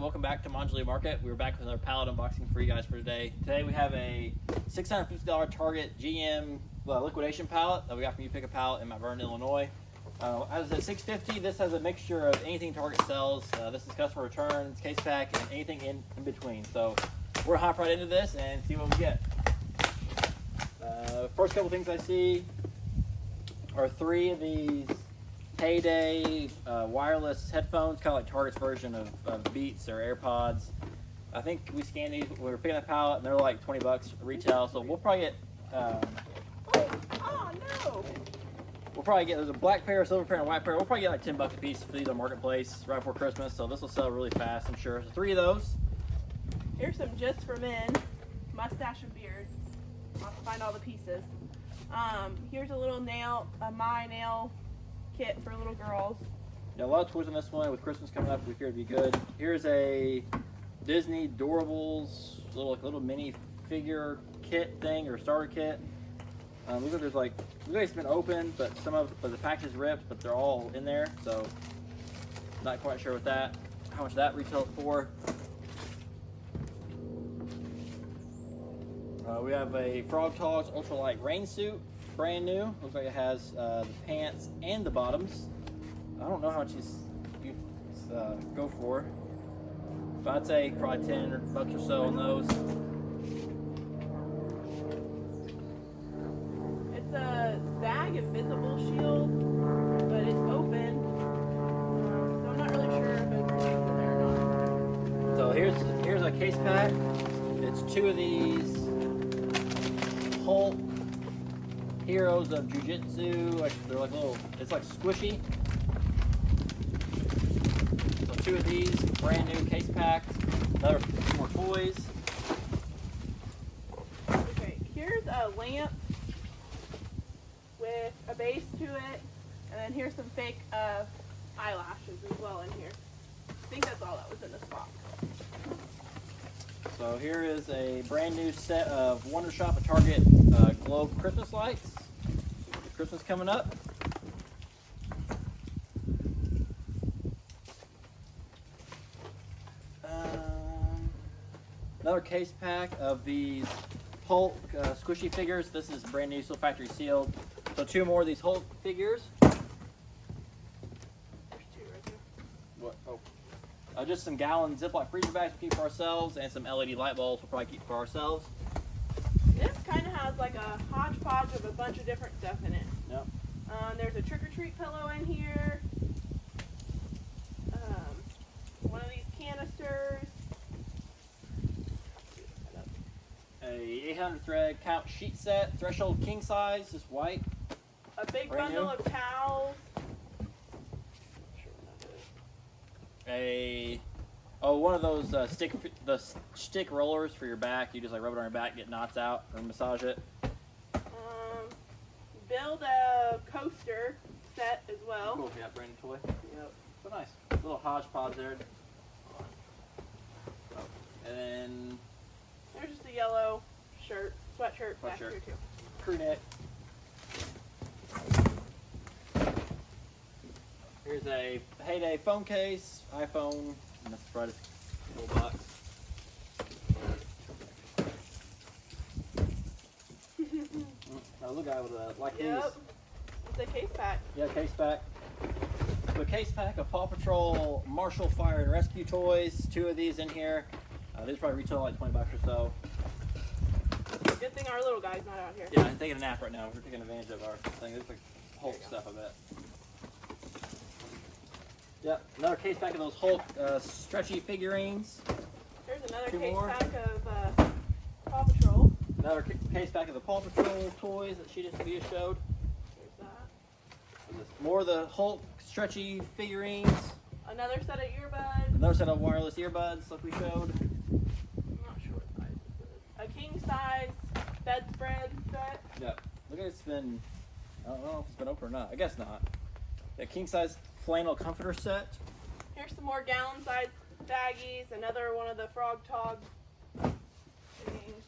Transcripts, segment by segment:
welcome back to Mongeley Market. We're back with another pallet unboxing for you guys for today. Today we have a $650 Target GM liquidation pallet that we got from You Pick a Pallet in Mount Vernon, Illinois. As a $650, this has a mixture of anything Target sells. This is customer returns, case pack, and anything in between. So we're gonna hop right into this and see what we get. First couple things I see are 3 of these Heyday wireless headphones, kind of like Target's version of Beats or AirPods. I think we scanned these when we were picking a pallet, and they're like 20 bucks retail. So we'll probably get. Oh no! We'll probably get. There's a black pair, a silver pair, and a white pair. We'll probably get like 10 bucks a piece for these on Marketplace right before Christmas. So this will sell really fast, I'm sure. So 3 of those. Here's some just for men, mustache and beard. I'll have to find all the pieces. Here's a little my nail kit for little girls. Yeah, a lot of toys on this one. With Christmas coming up, we figured it'd be good. Here's a Disney Doorables little mini figure kit thing or starter kit. Looks like there's like it's been open, but the package is ripped, but they're all in there. So not quite sure how much that retails for. We have a Frog Togs ultralight rain suit. Brand new. Looks like it has the pants and the bottoms. I don't know how much these go for. But I'd say probably 10 bucks or so on those. It's a Zag Invisible Shield, but it's open. So I'm not really sure if it's connected there or not. So here's a case pack. It's 2 of these Hulk Heroes of Jiu-Jitsu. They're like little. It's like squishy. So 2 of these, brand new case packs. Another 2 more toys. Okay, here's a lamp with a base to it, and then here's some fake eyelashes as well in here. I think that's all that was in this box. So here is a brand new set of Wonder Shop at Target globe Christmas lights. Christmas coming up. Another case pack of these Hulk squishy figures. This is brand new, still factory sealed. So 2 more of these Hulk figures. There's 2 right there. What? Oh. Just some gallon Ziploc freezer bags to keep for ourselves, and some LED light bulbs we'll probably keep for ourselves. This kind of has like a hodgepodge of a bunch of different stuff in it. Yep. There's a trick-or-treat pillow in here. One of these canisters. A 800 thread count sheet set, threshold king size, just white. A big Brand bundle new. of towels. One of those stick rollers for your back. You just like rub it on your back, get knots out, or massage it. Build a coaster set as well. Cool, yeah, brand new toy. Yep. So nice. Little hodgepodge there. And then There's just a yellow sweatshirt back here too. crew neck. Here's a Heyday phone case, iPhone, and that's the brightest little box. Look, I would like these. Yep. It's a case pack. Yeah, case pack. So a case pack of Paw Patrol Marshall Fire and Rescue toys. 2 of these in here. These probably retail like 20 bucks or so. Good thing our little guy's not out here. Yeah, I'm taking a nap right now. We're taking advantage of our thing. There's like Hulk stuff, I bet. Yep, another case pack of those Hulk stretchy figurines. There's another 2 case more. pack of Paw Patrol. Another case pack of the Paw Patrol toys that she just showed. There's that. More of the Hulk stretchy figurines. Another set of earbuds. Another set of wireless earbuds like we showed. I'm not sure what size this is. A king size bedspread set. Yep. Look at it's been, I don't know if it's been open or not. I guess not. A king size flannel comforter set. Here's some more gallon size baggies. Another one of the Frog Tog things.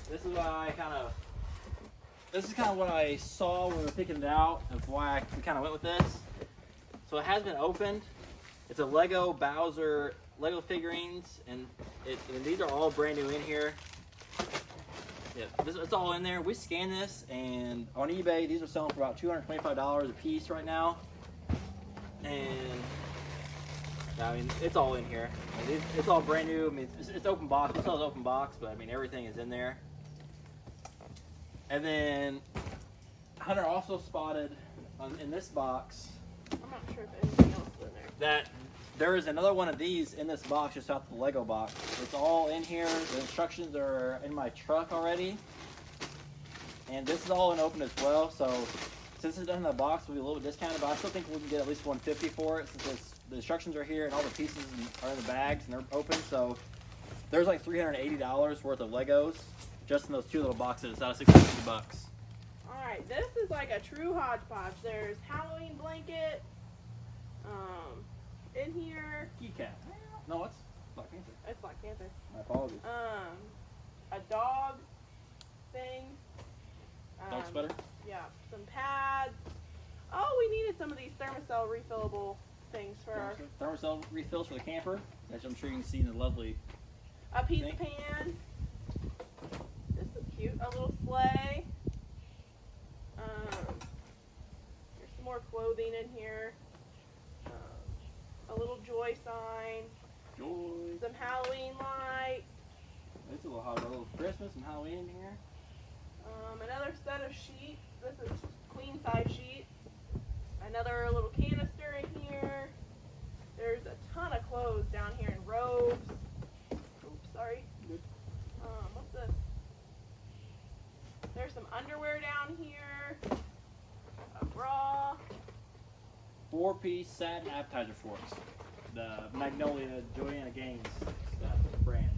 This is why I kind of This is kind of what I saw when we were picking it out, of why we kind of went with this. So it has been opened. It's a Lego Bowser Lego figurines, and these are all brand new in here. Yeah, it's all in there. We scanned this, and on eBay, these are selling for about $225 a piece right now. And I mean, it's all in here. I mean, it's all brand new. I mean, it's open box. It's all open box, but I mean, everything is in there. And then Hunter also spotted in this box. I'm not sure if anything else is in there. That there is another one of these in this box, just out the Lego box. It's all in here. The instructions are in my truck already. And this is all unopened as well. So since it's done in the box, it'll be a little bit discounted, but I still think we can get at least $150 for it since the instructions are here and all the pieces are in the bags and they're open. So there's like $380 worth of Legos just in those two little boxes out of $650. Alright, this is like a true hodgepodge. There's Halloween blanket, in here. Key cap. No, it's Black Panther. It's Black Panther. My apologies. A dog thing. Dog sweater. Yeah, some pads. Oh, we needed some of these thermocell refillable things for our... Thermocell refills for the camper, as I'm sure you can see in the lovely... A pizza pan. This is cute. A little sleigh. There's some more clothing in here. A little joy sign. Joy. Some Halloween lights. It's a little Christmas and Halloween in here. Another set of sheets. This is queen size sheets. Another little canister in here. There's a ton of clothes down here in robes. Oops, sorry. What's this? There's some underwear down here. A bra. 4-piece satin appetizer forks. The Magnolia Joanna Gaines brand.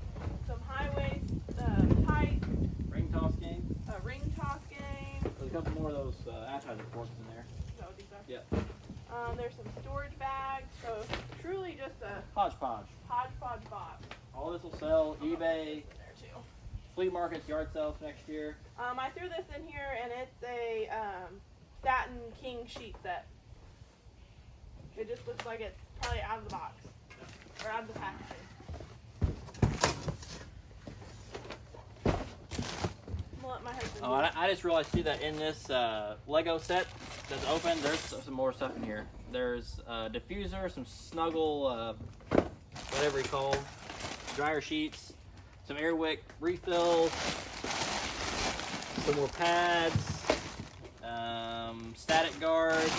Some high-waist tights. Ring toss game. A ring toss game. There's a couple more of those appetizer forks in there. So these are. Yeah. There's some storage bags. So truly just a Hodgepodge. hodgepodge box. All this will sell eBay, In there too. flea markets, yard sales next year. I threw this in here, and it's a satin king sheet set. It just looks like it's probably out of the box or out of the packaging. I'm gonna let my husband. Oh, and I just realized too that in this Lego set that's open, there's some more stuff in here. There's a diffuser, some snuggle, whatever you call them, dryer sheets, some Airwick refills, some more pads, static guards,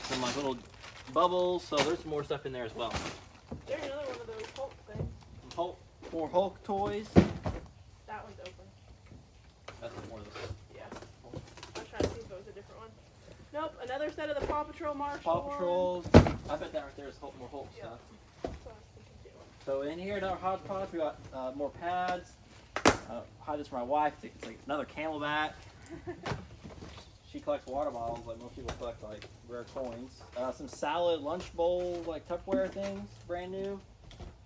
some like little bubbles. So there's some more stuff in there as well. There's another one of those Hulk things. More Hulk toys. That one's open. That's more of this. Yeah. I was trying to see if it was a different one. Nope. Another set of the Paw Patrol Marshall. Paw Patrols. I bet that right there is more Hulk Yeah. stuff. That's what I was thinking too. So in here, another hodgepodge. We got more pads. Hide this for my wife. It's like another Camelback. She collects water bottles like most people collect like rare coins. Some salad lunch bowl like Tupperware things, brand new.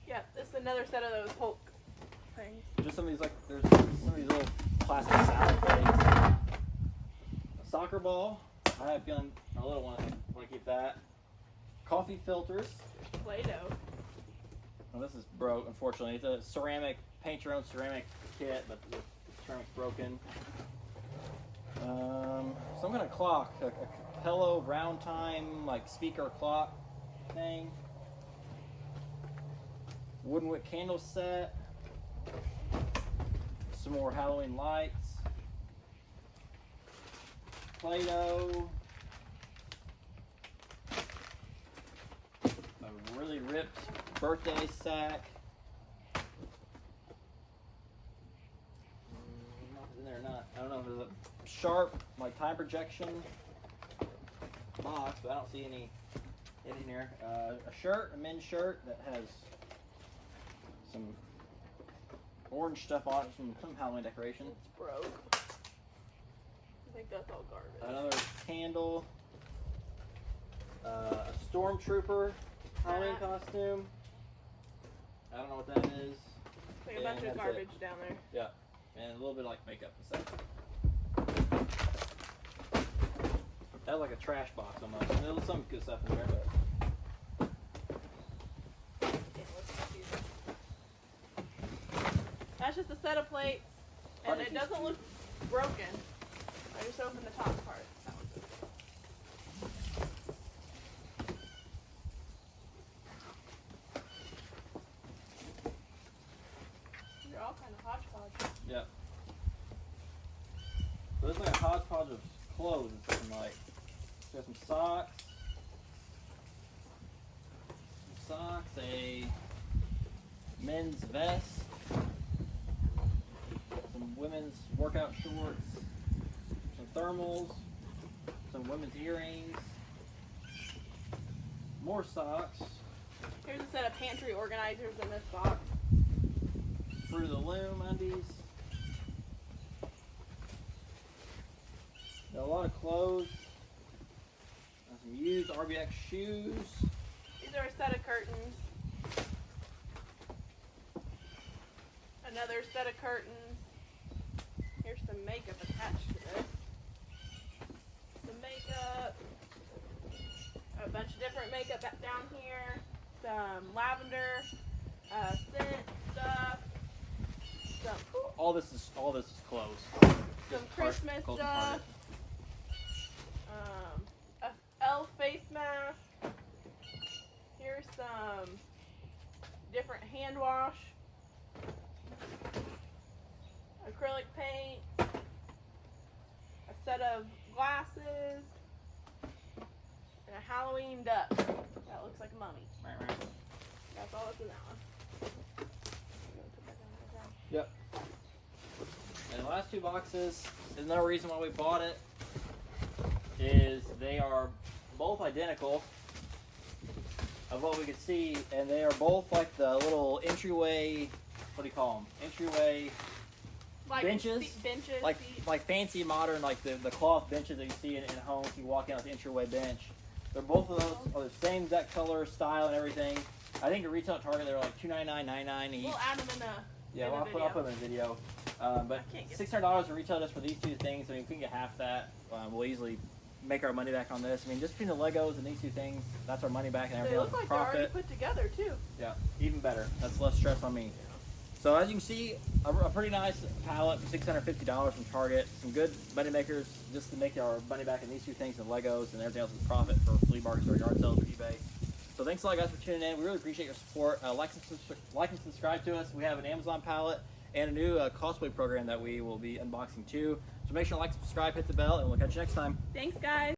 Yeah, this is another set of those Hulk things. Just some of these there's some of these little plastic salad things. A soccer ball. I have a feeling our little one want to keep that. Coffee filters. Play-Doh. Well, this is broke, unfortunately. It's a ceramic, paint your own ceramic kit, but the ceramic's broken. Some kind of clock, a Capello round time, like speaker clock thing. Wooden wick candle set. Some more Halloween lights. Play-Doh. A really ripped birthday sack. In there or not. I don't know if there's a sharp like time projection box, but I don't see any in here. A shirt, a men's shirt that has some orange stuff on it, some Halloween decoration. It's broke. I think that's all garbage. Another candle. A stormtrooper Halloween costume. I don't know what that is. It's like a bunch of garbage down there. Yeah, and a little bit like makeup and stuff. That was like a trash box almost. And there was some good stuff in there, but that's just a set of plates, and it doesn't look broken. I just opened the top part. That was it. They're all kind of hodgepodge. yeah. So this is like a hodgepodge of clothes. It's looking like. Got some socks, a men's vest, some women's workout shorts, some thermals, some women's earrings, more socks, Here's a set of pantry organizers in this box. Fruit of the Loom undies. Got a lot of clothes. Some used RBX shoes. These are a set of curtains. Another set of curtains. Here's some makeup attached to this. Some makeup. A bunch of different makeup down here. Some lavender, scent stuff. All this is clothes. Some Christmas stuff. A elf face mask. Here's some different hand wash. Acrylic paint. A set of glasses. And a Halloween duck. That looks like a mummy. That's all that's in that one. Yep. And the last two boxes, there's no reason why we bought it, is they are both identical of what we could see, and they are both like the little entryway, what do you call them? Entryway Like benches? Benches. Like fancy modern, like the cloth benches that you see in homes. You walk in with the entryway bench. They're both of those are the same exact color, style, and everything. I think at retail at Target they were like $2.99, $9.99 each. We'll add them in the I'll put them in the video. But $600 in retail just for these two things. I mean, if we can get half that, we'll easily make our money back on this. I mean, just between the Legos and these two things, that's our money back and They everything else look is like they're already profit. put together too. Yeah, even better. That's less stress on me. So as you can see, a pretty nice pallet for $650 from Target. Some good money makers just to make our money back in these two things and Legos, and everything else is profit for flea markets or yard sales or eBay. So thanks a lot, guys, for tuning in. We really appreciate your support. Like and subscribe to us. We have an Amazon pallet and a new cosplay program that we will be unboxing too. So make sure to like, subscribe, hit the bell, and we'll catch you next time. Thanks, guys.